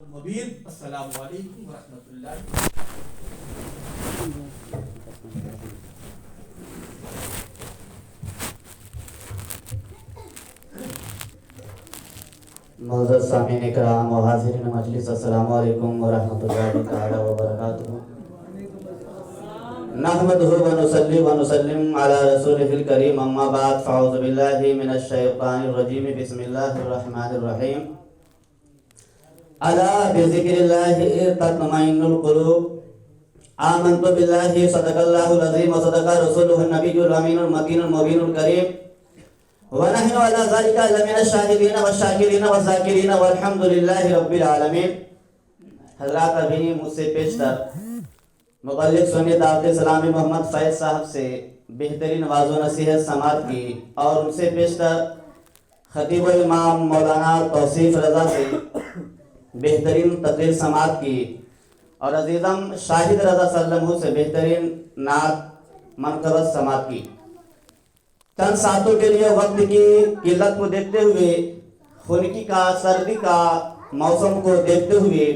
मुबीन। अस्सलामु अलैकुम व रहमतुल्लाहि। मौजूद सामीन इकराम व हाज़िरीन मजलिस, अस्सलामु अलैकुम व रहमतुल्लाहि तआला व बरकातुहू। नहमदुहु व नुसल्ली व नुसल्लिम अला रसूलिहिल करीम, अम्मा बाद, फ़अऊज़ु बिल्लाहि मिनश शैतानिर रजीम, बिस्मिल्लाहिर रहमानिर रहीम। अला बिज़िक्रिल्लाहि तत्मइन्नुल क़ुलूब, आमन्तु बिल्लाहि सदक़ल्लाहुल अज़ीम व सदक़ा रसूलुहुन नबियुल अमीनुल मकीनुल मुबीनुल करीम, व नहनु अला ज़ालिका लमिनश शाहिदीन व शाकिरीन व ज़ाकिरीन वल्हम्दुलिल्लाहि रब्बिल आलमीन। हज़रात, अभी मुझसे पेशतर मुबल्लिग़ सुन्नी दावत इस्लामी मोहम्मद फैज़ साहब से बेहतरीन वाज़ व नसीहत समाअत की, और उनसे पेशतर खतीब इमाम मौलाना तौसीफ़ रज़ा से बेहतरीन तकरीर समाअत की, और अजीज़म शाहिद रज़ा सल्लल्लाहु से बेहतरीन नात मनक़बत समाअत की। चंद सातों के लिए वक्त की किल्लत को देखते हुए, खुनकी का सर्दी का मौसम को देखते हुए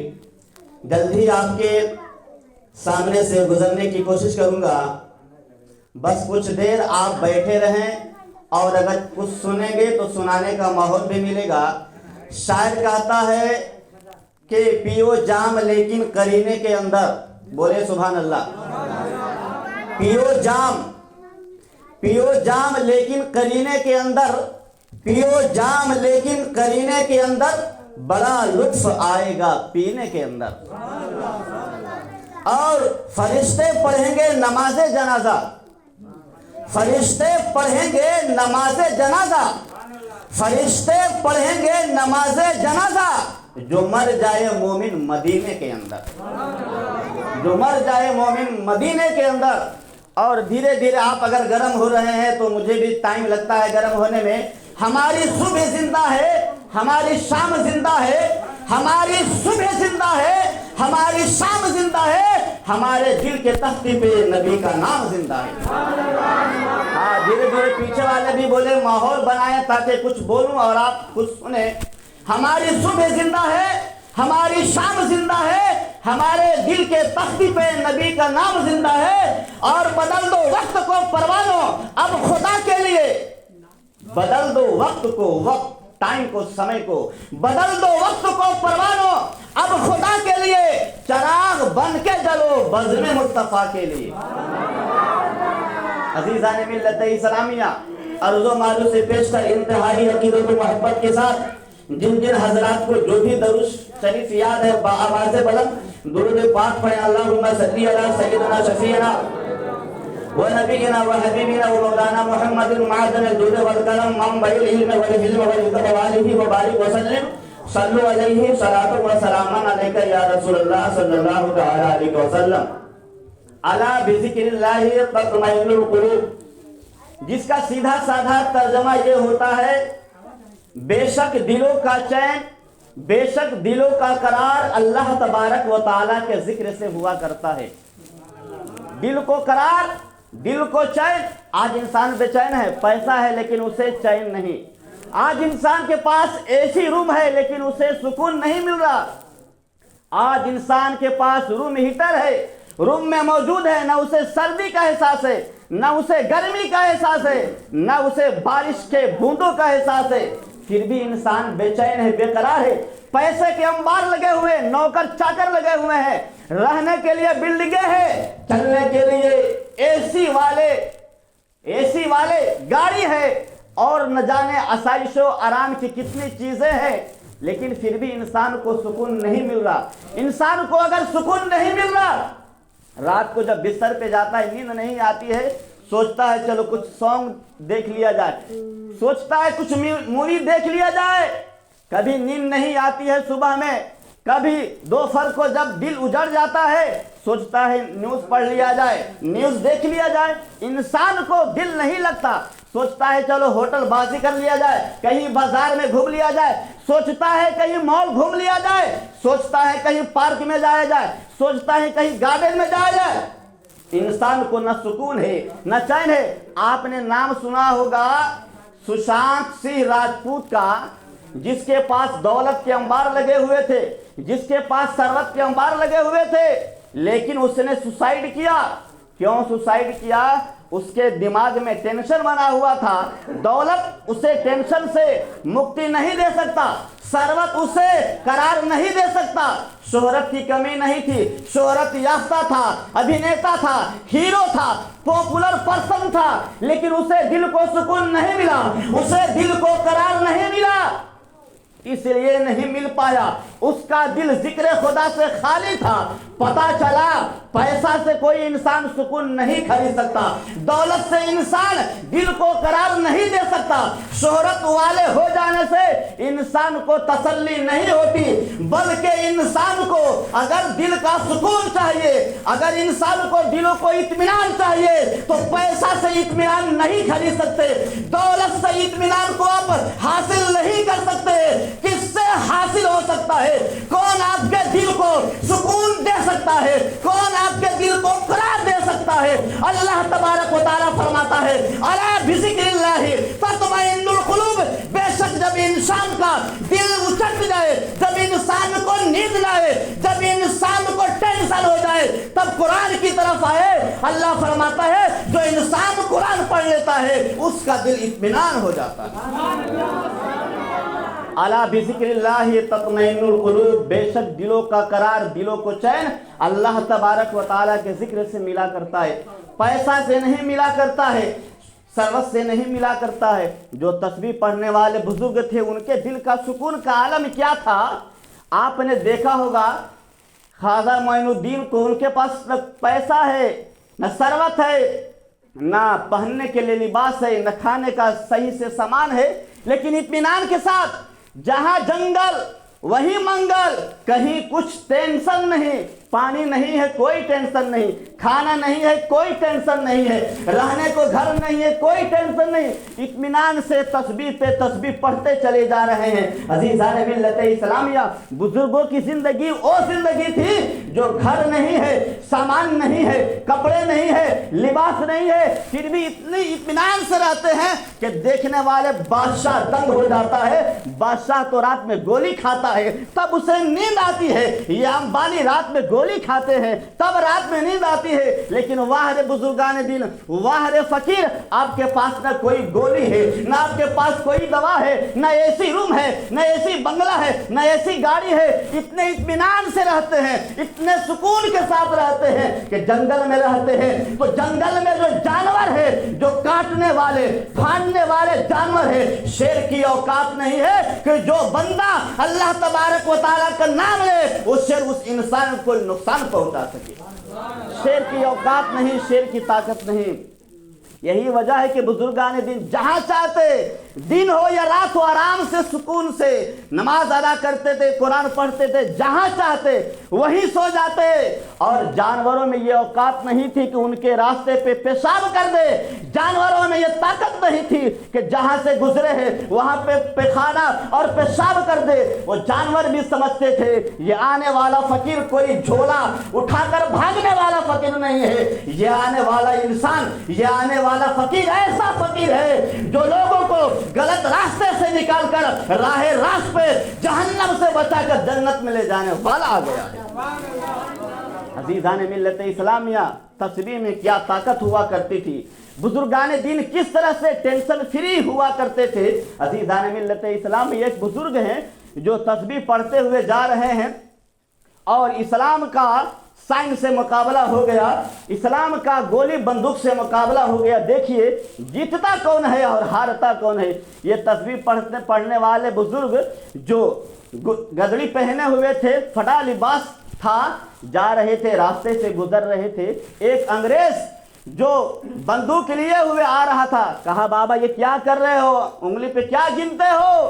जल्दी आपके सामने से गुजरने की कोशिश करूंगा। बस कुछ देर आप बैठे रहें, और अगर कुछ सुनेंगे तो सुनाने का माहौल भी मिलेगा। शायर कहता है कि पियो जाम लेकिन करीने के अंदर, बोले सुभान अल्लाह। पियो जाम लेकिन करीने के अंदर, पियो जाम लेकिन करीने के अंदर, बड़ा लुत्फ आएगा पीने के अंदर। और फरिश्ते पढ़ेंगे नमाज़े जनाजा, फरिश्ते पढ़ेंगे नमाज़े जनाजा, फरिश्ते पढ़ेंगे नमाज़े जनाजा, जो मर जाए मोमिन मदीने के अंदर, जो मर जाए मोमिन मदीने के अंदर। और धीरे धीरे आप अगर गर्म हो रहे हैं तो मुझे भी टाइम लगता है गर्म होने में। हमारी सुबह जिंदा है, हमारी शाम जिंदा है, हमारी सुबह जिंदा है, हमारी शाम जिंदा है, हमारे दिल के तख्ती पे नबी का नाम जिंदा है। हाँ, धीरे धीरे पीछे वाले भी बोले माहौल बनाए ताकि कुछ बोलूं और आप कुछ सुने। हमारी सुबह जिंदा है, हमारी शाम जिंदा है, हमारे दिल के तख्ती पे नबी का नाम जिंदा है। और बदल दो वक्त को परवानो अब खुदा के लिए, बदल दो वक्त को, वक्त टाइम को, समय को, बदल दो वक्त को परवानो अब खुदा के लिए, चराग बन के जलो बज़्म मुस्तफा के लिए। अज़ीज़ान मिल्लत इस्लामिया, अर्ज़ो मालू से पेशकर इंतहाई अक़ीदत व मोहब्बत के साथ जिन जिन हज़रात को जो भी दरूद शरीफ याद है बाआवाज़ बुलंद दुरूद पाक पढ़े। अल्लाहुम्मा सल्ली अला सय्यिदिना शफ़ीना व नबीना व हबीबिना व मौलाना मुहम्मदिन मअदन दूर वल कलम मम बैल इल्म वल हिल्म वल इक़बालिही व बारिक व सल्लिम सल्लु अलैहि सलातु व सलामन अलैका या रसूलल्लाह सल्लल्लाहु तआला अलैहि वसल्लम। अला बिज़िक्रिल्लाहि तत्मइन्नुल क़ुलूब, जिसका सीधा साधा तर्जुमा ये होता है, बेशक दिलों का चैन, बेशक दिलों का करार अल्लाह तबारक व तआला के जिक्र से हुआ करता है। दिल को करार, दिल को चैन। आज इंसान बेचैन है, पैसा है लेकिन उसे चैन नहीं। आज इंसान के पास एसी रूम है लेकिन उसे सुकून नहीं मिल रहा। आज इंसान के पास रूम हीटर है, रूम में मौजूद है, न उसे सर्दी का एहसास है, न उसे गर्मी का एहसास है, न उसे बारिश के बूंदों का एहसास है। फिर भी इंसान बेचैन है, बेकरार है। पैसे के अंबार लगे हुए, नौकर चाकर लगे हुए हैं, रहने के लिए बिल्डिंगे हैं, चलने के लिए एसी वाले गाड़ी है, और न जाने आसाइशो आराम की कितनी चीजें हैं, लेकिन फिर भी इंसान को सुकून नहीं मिल रहा। इंसान को अगर सुकून नहीं मिल रहा, रात को जब बिस्तर पे जाता है, नींद नहीं आती है, सोचता है चलो कुछ सॉन्ग देख लिया जाए, सोचता है कुछ मूवी देख लिया जाए। कभी नींद नहीं आती है सुबह में, कभी दोपहर को जब दिल उजड़ जाता है, सोचता है न्यूज़ पढ़ लिया जाए, न्यूज़ देख लिया जाए। इंसान को दिल नहीं लगता, सोचता है चलो होटल बाजी कर लिया जाए, कहीं बाजार में घूम लिया जाए, सोचता है कहीं मॉल घूम लिया जाए, सोचता है कहीं पार्क में जाया जाए, सोचता है कहीं गार्डन में जाया जाए। इंसान को न सुकून है न चैन है। आपने नाम सुना होगा सुशांत सिंह राजपूत का, जिसके पास दौलत के अंबार लगे हुए थे, जिसके पास सरवत के अंबार लगे हुए थे, लेकिन उसने सुसाइड किया। क्यों सुसाइड किया? उसके दिमाग में टेंशन बना हुआ था। दौलत उसे टेंशन से मुक्ति नहीं दे सकता, सरवत उसे करार नहीं दे सकता। शोहरत की कमी नहीं थी, शोहरत याफ्ता था, अभिनेता था, हीरो था, पॉपुलर पर्सन था, लेकिन उसे दिल को सुकून नहीं मिला, उसे दिल को करार नहीं मिला, इसलिए नहीं मिल पाया। उसका दिल जिक्र खुदा से खाली था। पता चला पैसा से कोई इंसान सुकून नहीं खरीद सकता, दौलत से इंसान दिल को करार नहीं दे सकता, शोहरत वाले हो जाने से इंसान को तसल्ली नहीं होती, बल्कि इंसान को अगर दिल का सुकून चाहिए, अगर इंसान को दिलों को इत्मीनान चाहिए, तो पैसा से इत्मीनान नहीं खरीद सकते, दौलत से इत्मीनान को आप हासिल नहीं कर सकते। किससे हासिल हो सकता है? कौन आपके दिल को सुकून दे सकता है? कौन आपके दिल को करार दे सकता है? अल्लाह तबारक व तआला फरमाता है, अला बिज़िक्रिल्लाहि तत्मइन्नुल कुलूब, बेशक जब इंसान का दिल उचट जाए, जब इंसान को नींद लाए, जब इंसान को टेंशन हो जाए, तब कुरान की तरफ आए। अल्लाह फरमाता है जो इंसान कुरान पढ़ लेता है उसका दिल इत्मीनान हो जाता है। अला बिज़िक्रिल्लाहि तत्मइन्नुल कुलूब, बेशक दिलों का करार, दिलों को चैन अल्लाह तबारक व तआला के जिक्र से मिला करता है, पैसा से नहीं मिला करता है, सरवत से नहीं मिला करता है। जो तस्बीह पढ़ने वाले बुजुर्ग थे उनके दिल का सुकून का आलम क्या था? आपने देखा होगा ख्वाजा मोइनुद्दीन को, उनके पास न पैसा है, न सरवत है, ना पहनने के लिए लिबास है, न खाने का सही से सामान है, लेकिन इत्मीनान के साथ जहां जंगल वही मंगल, कहीं कुछ टेंशन नहीं, पानी नहीं है कोई टेंशन नहीं, खाना नहीं है कोई टेंशन नहीं है, रहने को घर नहीं है कोई टेंशन नहीं, इत्मीनान से तस्बीह पे तस्बीह पढ़ते चले जा रहे हैं। अजीज़ान मिल्लत इस्लामिया, बुजुर्गों की जिंदगी वो जिंदगी थी जो घर नहीं है, सामान नहीं है, कपड़े नहीं है, लिबास नहीं है, फिर भी इतनी इत्मीनान से रहते हैं कि देखने वाले बादशाह दंग हो जाता है। बादशाह तो रात में गोली खाता है तब उसे नींद आती है, ये अंबानी रात में गोली खाते हैं तब रात में नींद आती है, लेकिन वाह रे बुजुर्गान दिन, वाह रे फकीर, आपके पास ना कोई गोली है, ना आपके पास कोई दवा है, ना एसी रूम है, ना एसी बंगला है, ना एसी गाड़ी है, इतने इत्मीनान से रहते हैं, इतने सुकून के साथ रहते हैं कि जंगल में रहते हैं तो जंगल में जो जानवर है, जो काटने वाले फाड़ने वाले जानवर है, शेर की औकात नहीं है कि जो बंदा अल्लाह तबारक व तआला का नाम ले वो शेर उस इंसान को नुकसान पहुंचा सके। शेर की औकात नहीं, शेर की ताकत नहीं। यही वजह है कि बुजुर्गान दिन जहां चाहते, दिन हो या रात हो, आराम से सुकून से नमाज अदा करते थे, कुरान पढ़ते थे, जहां चाहते वहीं सो जाते। और जानवरों में ये औकात नहीं थी कि उनके रास्ते पे पेशाब कर दे, जानवरों में ये ताकत नहीं थी कि जहां से गुजरे हैं वहां पे पेखाना और पेशाब कर दे। वो जानवर भी समझते थे ये आने वाला फकीर कोई झोला उठाकर भागने वाला फकीर नहीं है, ये आने वाला इंसान, ये आने वाला फकीर ऐसा फकीर है जो लोगों को गलत रास्ते से निकालकर राह रास्त पे जहन्नम से बचाकर जन्नत में ले जाने वाला आ गया है। अजीज़ान मिल्लत इस्लामिया, तस्बीह में क्या ताकत हुआ करती थी, बुजुर्गान दिन किस तरह से टेंशन फ्री हुआ करते थे। अजीज़ान मिल्लत इस्लाम, एक बुजुर्ग हैं जो तस्बीह पढ़ते हुए जा रहे हैं और इस्लाम का साइंस से मुकाबला हो गया, इस्लाम का गोली बंदूक से मुकाबला हो गया। देखिए जीतता कौन है और हारता कौन है। ये तस्बीह पढ़ने वाले बुजुर्ग जो गदड़ी पहने हुए थे, फटा लिबास था, जा रहे थे, रास्ते से गुजर रहे थे। एक अंग्रेज जो बंदूक लिए हुए आ रहा था, कहा बाबा ये क्या कर रहे हो, उंगली पे क्या गिनते हो?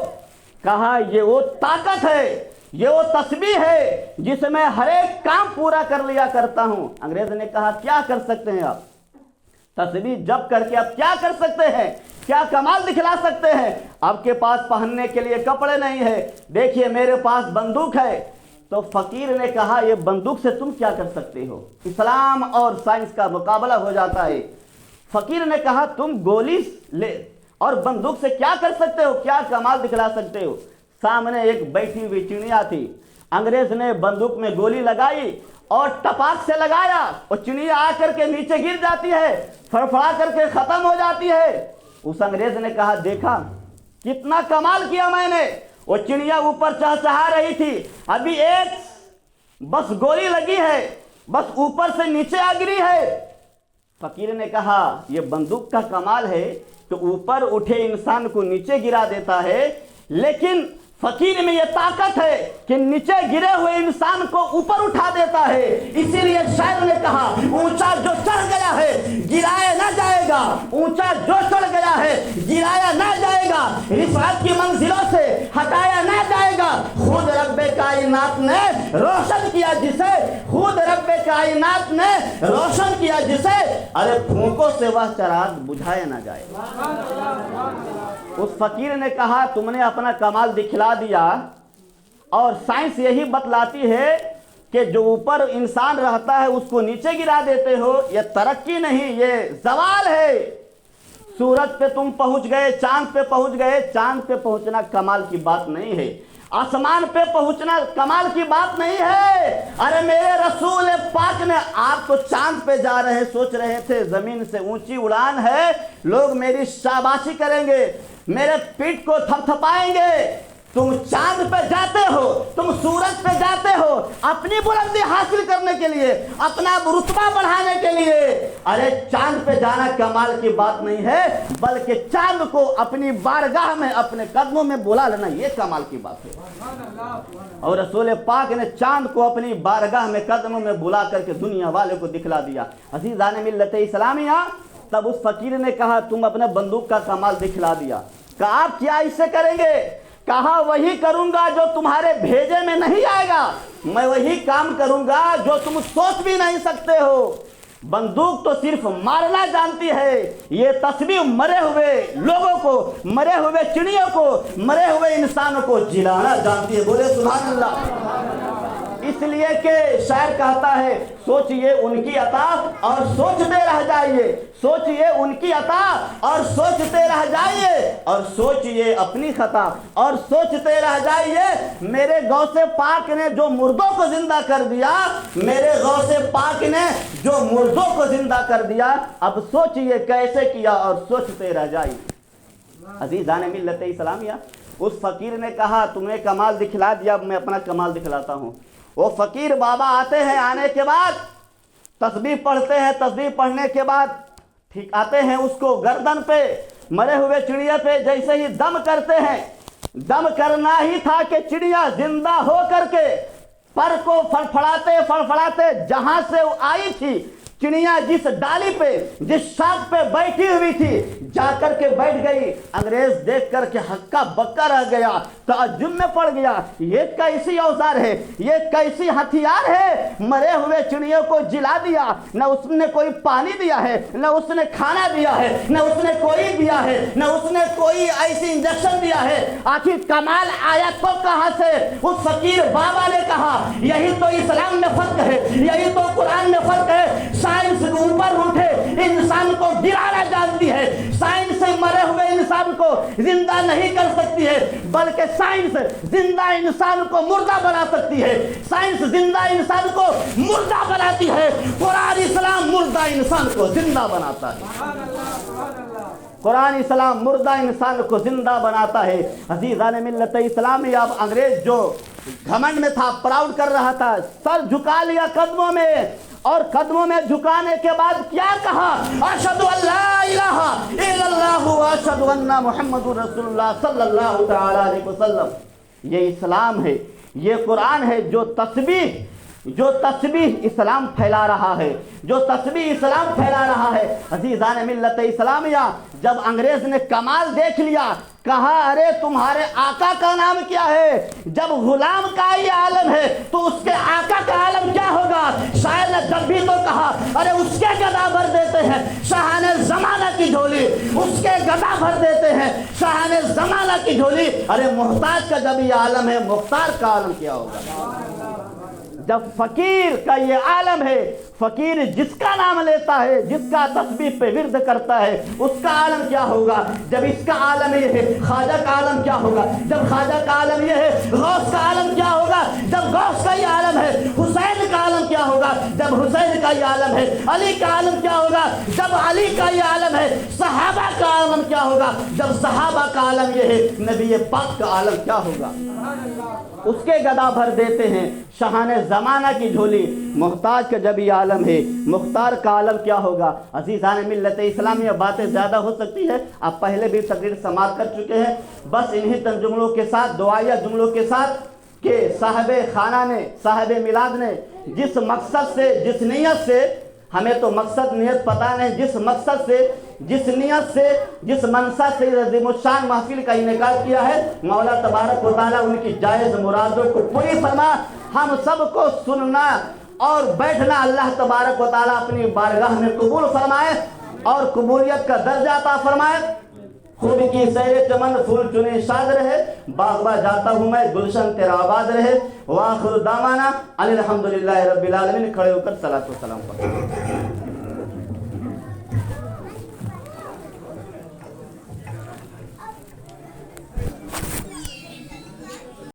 कहा ये वो ताकत है, ये वो तस्बीह है जिसमें हर एक काम पूरा कर लिया करता हूं। अंग्रेज ने कहा क्या कर सकते हैं आप? तस्बीह जप करके आप क्या कर सकते हैं, क्या कमाल दिखला सकते हैं? आपके पास पहनने के लिए कपड़े नहीं है, देखिए मेरे पास बंदूक है। तो फकीर ने कहा ये बंदूक से तुम क्या कर सकते हो? इस्लाम और साइंस का मुकाबला हो जाता है। फकीर ने कहा तुम गोली ले और बंदूक से क्या कर सकते हो, क्या कमाल दिखला सकते हो? सामने एक बैठी हुई चिड़िया थी। अंग्रेज ने बंदूक में गोली लगाई और टपाक से लगाया और चिड़िया आकर के नीचे गिर जाती है, फड़फड़ा करके खत्म हो जाती है। उस अंग्रेज ने कहा, देखा कितना कमाल किया मैंने। वो चिड़िया ऊपर चहचहा रही थी, अभी एक बस गोली लगी है, बस ऊपर से नीचे आ गिरी है। फकीर ने कहा, ये बंदूक का कमाल है तो ऊपर उठे इंसान को नीचे गिरा देता है, लेकिन फकीर में यह ताकत है कि नीचे गिरे हुए इंसान को ऊपर उठा देता है। इसीलिए शायर ने कहा, ऊंचा जो चढ़ गया है गिराया ना जाएगा, ऊंचा जो चढ़ गया है गिराया ना जाएगा, रिफात की मंजिलों से हटाया ना जाएगा। खुद रब्बे कायनात ने रोशन किया जिसे, खुद रब्बे कायनात ने रोशन किया जिसे, अरे फूंकों से वह चिराग बुझाया ना जाएगा। उस फकीर ने कहा, तुमने अपना कमाल दिखला दिया और साइंस यही बतलाती है कि जो ऊपर इंसान रहता है उसको नीचे गिरा देते हो। यह तरक्की नहीं, ये जवाल है। सूरज पे तुम पहुंच गए, चांद पे पहुंच गए, चांद पे पहुंचना कमाल की बात नहीं है, आसमान पे पहुंचना कमाल की बात नहीं है। अरे मेरे रसूल पाक ने, आप तो चांद पे जा रहे हैं, सोच रहे थे जमीन से ऊंची उड़ान है, लोग मेरी शाबाशी करेंगे, मेरे पीठ को थपथपाएंगे। तुम चांद पे जाते हो, तुम सूरज पे जाते हो अपनी बुलंदी हासिल करने के लिए, अपना रुतबा बढ़ाने के लिए। अरे चांद पे जाना कमाल की बात नहीं है, बल्कि चांद को अपनी बारगाह में अपने कदमों में बुला लेना, ये कमाल की बात है। और रसूल पाक ने चांद को अपनी बारगाह में कदमों में बुला करके दुनिया वाले को दिखला दिया। अज़ीज़ान मिल्लत इस्लामिया, तब उस फकीर ने कहा, तुम अपने बंदूक का कमाल दिखला दिया। कहा, आप क्या इससे करेंगे? कहा, वही करूंगा जो तुम्हारे भेजे में नहीं आएगा, मैं वही काम करूंगा जो तुम सोच भी नहीं सकते हो। बंदूक तो सिर्फ मारना जानती है, ये तस्वीर मरे हुए लोगों को, मरे हुए चिड़ियों को, मरे हुए इंसानों को जिलाना जानती है। बोले सुभान अल्लाह। इसलिए कि शायर कहता है, सोचिए उनकी अता और सोचते रह जाइए, सोचिए उनकी अता और सोचते रह जाइए, और सोचिए अपनी खता और सोचते रह जाइए। मेरे गौसे पाक ने जो मुर्दों को जिंदा कर दिया, मेरे गौसे पाक ने जो मुर्दों को जिंदा कर दिया, अब सोचिए कैसे किया और सोचते रह जाइए। अज़ीज़ान मिल्लत इस्लामिया, उस फकीर ने कहा, तुमने कमाल दिखला दिया, मैं अपना कमाल दिखलाता हूँ। वो फकीर बाबा आते हैं, आने के बाद तस्बीह पढ़ते हैं, तस्बीह पढ़ने के बाद ठीक आते हैं उसको गर्दन पे, मरे हुए चिड़िया पे जैसे ही दम करते हैं, दम करना ही था कि चिड़िया जिंदा हो करके पर को फड़फड़ाते फड़फड़ाते जहां से वो आई थी, चिड़िया जिस डाली पे, जिस शाख पे बैठी हुई थी, जाकर के बैठ गई। अंग्रेज देख करके हक्का बक्का रह गया, ताज्जुब में पड़ गया, ये कैसी औजार है, ये कैसी हथियार है। मरे हुए चिड़ियों को जिला दिया, न उसने कोई पानी दिया है, न उसने खाना दिया है, न उसने कोई दिया है, न उसने कोई ऐसी इंजेक्शन दिया है। आखिर कमाल आया तो कहां से? उस फकीर बाबा ने कहा, यही तो इस्लाम में फर्क है, यही तो कुरान में फर्क है। साइंस ऊपर उठे इंसान को गिराना जानती है, साइंस से मरे हुए इंसान को जिंदा नहीं कर सकती है, बल्कि साइंस जिंदा इंसान को मुर्दा बना सकती है। साइंस जिंदा इंसान को मुर्दा बनाती है, कुरान इस्लाम मुर्दा इंसान को जिंदा बनाता है। कुरान इस्लाम मुर्दा इंसान को जिंदा बनाता है। अज़ीज़ान मिल्लत इस्लामी, अब अंग्रेज जो घमंड में था, प्राउड कर रहा था, सर झुका लिया कदमों में, और कदमों में झुकाने के बाद क्या कहा? अशहदु अल्ला इलाहा इल्लल्लाह व अशहदु अन्ना मुहम्मदुर रसूलुल्लाह सल्लल्लाहु तआला अलैहि वसल्लम। ये इस्लाम है, ये कुरान है, जो तस्बीह इस्लाम फैला रहा है, जो तस्बीह इस्लाम फैला रहा है। अज़ीज़ान मिल्लत इस्लामिया, जब अंग्रेज ने कमाल देख लिया, कहा, अरे तुम्हारे आका का नाम क्या है? जब गुलाम का ही आलम है तो उसके आका का आलम क्या होगा? शायर ने जब भी तो कहा, अरे उसके गदा भर देते हैं शाहाने जमाना की झोली, उसके गदा भर देते हैं शाहाने जमाना की झोली। अरे मोहताज का जब ये आलम है, मुख्तार का आलम क्या होगा? जब फकीर का ये आलम है, फकीर जिसका नाम लेता है, जिसका तस्बीह पे विर्द करता है, उसका आलम क्या होगा। जब इसका आलम ये है, ख्वाजा का आलम क्या होगा। जब ख्वाजा का आलम ये है, गौस का आलम क्या होगा। जब गौस का ये आलम है, हुसैन का आलम क्या होगा। जब हुसैन का ये आलम है, अली का आलम क्या होगा। जब अली का ये आलम है, सहाबा का आलम क्या होगा। जब सहाबा का आलम ये है, नबी पाक का आलम क्या होगा। उसके गदा भर देते हैं शाहाने ज़माना की झोली। मुख्ताज का जब ये आलम है, मुख्तार का आलम क्या होगा। अज़ीज़ान मिल्लत इस्लामी, बातें ज़्यादा हो सकती है, आप पहले भी तकरीर समाप्त कर चुके हैं। बस इन्हीं तन जुमलों के साथ, दुआया जुमलों के साथ कि साहिब खाना ने, साहिब मिलाद ने जिस मकसद से, जिस नीयत से, हमें तो मकसद नीयत पता नहीं, जिस मकसद से, जिस नीयत से, जिस मनसा से अज़ीमुश्शान महफिल का इनेकाद किया है, मौला तबारक व तआला उनकी जायज़ मुरादों को पूरी फरमा। हम सबको सुनना और बैठना अल्लाह तबारक व तआला अपनी बारगाह में कबूल फरमाए और कबूलियत का दर्जा अता फरमाए। खूब की सैर चमन फूल चुने शाद रहे, बागबा जाता हूँ मैं गुलशन तेरा आबाद रहे। वाखिर दामाना अनिल हम्दुलिल्लाहि रब्बिल आलमीन। खड़े होकर सलातो सलाम पढ़ो।